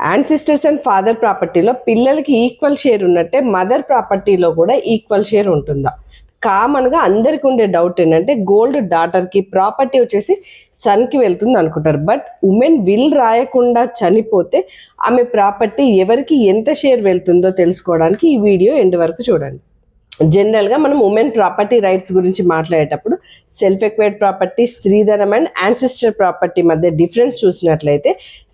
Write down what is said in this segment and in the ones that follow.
Ancestors and father ప్రాపర్టీలో పిల్లలకి equal share ఉన్నట్టే mother ప్రాపర్టీలో కూడా ఈక్వల్ షేర్ ఉంటుందా? కామన్గా అందరికి ఉండే డౌట్ ఏంటంటే గోల్డ్ డాటర్కి ప్రాపర్టీ వచ్చేసి సన్కి వెళ్తుంది అనుకుంటారు. బట్ ఉమెన్ విల్ రాయకుండా చనిపోతే ఆమె ప్రాపర్టీ ఎవరికి ఎంత షేర్ వెళ్తుందో తెలుసుకోవడానికి ఈ వీడియో ఎండ్ వరకు చూడండి. జనరల్గా మనం ఉమెన్ ప్రాపర్టీ రైట్స్ గురించి మాట్లాడేటప్పుడు సెల్ఫ్ ఎక్వైర్డ్ ప్రాపర్టీ, స్త్రీధనం అండ్ యాన్సిస్టర్ ప్రాపర్టీ మధ్య డిఫరెన్స్ చూసినట్లయితే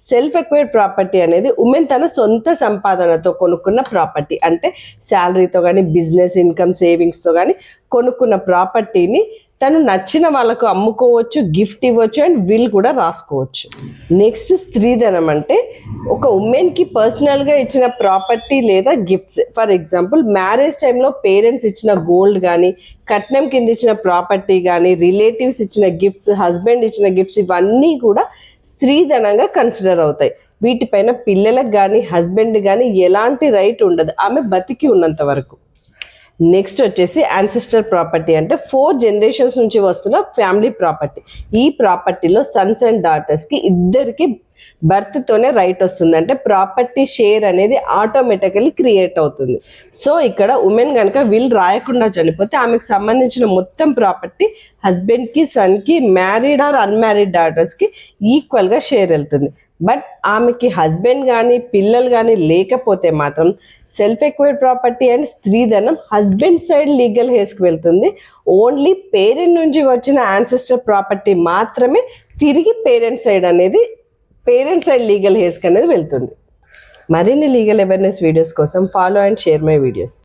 సెల్ఫ్ ఎక్వైర్డ్ ప్రాపర్టీ అనేది ఉమెన్ తన సొంత సంపాదనతో కొనుక్కున్న ప్రాపర్టీ, అంటే శాలరీతో కానీ బిజినెస్ ఇన్కమ్ సేవింగ్స్తో కానీ కొనుక్కున్న ప్రాపర్టీని తను నచ్చిన వాళ్ళకు అమ్ముకోవచ్చు, గిఫ్ట్ ఇవ్వచ్చు అండ్ విల్ కూడా రాసుకోవచ్చు. నెక్స్ట్ స్త్రీధనం అంటే ఒక ఉమెన్కి పర్సనల్గా ఇచ్చిన ప్రాపర్టీ లేదా గిఫ్ట్స్. ఫర్ ఎగ్జాంపుల్ మ్యారేజ్ టైంలో పేరెంట్స్ ఇచ్చిన గోల్డ్ కానీ, కట్నం కింద ఇచ్చిన ప్రాపర్టీ కానీ, రిలేటివ్స్ ఇచ్చిన గిఫ్ట్స్, హస్బెండ్ ఇచ్చిన గిఫ్ట్స్, ఇవన్నీ కూడా స్త్రీధనంగా కన్సిడర్ అవుతాయి. వీటిపైన పిల్లలకు కానీ హస్బెండ్ కానీ ఎలాంటి రైట్ ఉండదు ఆమె బతికి ఉన్నంత వరకు. నెక్స్ట్ వచ్చేసి యాన్సిస్టర్ ప్రాపర్టీ అంటే 4 జనరేషన్స్ నుంచి వస్తున్న ఫ్యామిలీ ప్రాపర్టీ. ఈ ప్రాపర్టీలో సన్స్ అండ్ డాటర్స్కి ఇద్దరికి బర్త్తోనే రైట్ వస్తుంది, అంటే ప్రాపర్టీ షేర్ అనేది ఆటోమేటికలీ క్రియేట్ అవుతుంది. సో ఇక్కడ ఉమెన్ కనుక విల్ రాయకుండా చనిపోతే ఆమెకు సంబంధించిన మొత్తం ప్రాపర్టీ హస్బెండ్కి, సన్కి, మ్యారీడ్ ఆర్ అన్మ్యారీడ్ డాటర్స్కి ఈక్వల్గా షేర్ వెళ్తుంది. బట్ ఆమెకి హస్బెండ్ కానీ పిల్లలు కానీ లేకపోతే మాత్రం సెల్ఫ్ ఎక్వైర్డ్ ప్రాపర్టీ అండ్ స్త్రీధనం హస్బెండ్ సైడ్ లీగల్ హేస్కి వెళ్తుంది. ఓన్లీ పేరెంట్ నుంచి వచ్చిన యాన్సిస్టర్ ప్రాపర్టీ మాత్రమే తిరిగి పేరెంట్ సైడ్ లీగల్ హేస్కి అనేది వెళ్తుంది. మరిన్ని లీగల్ అవేర్నెస్ వీడియోస్ కోసం follow and share my videos.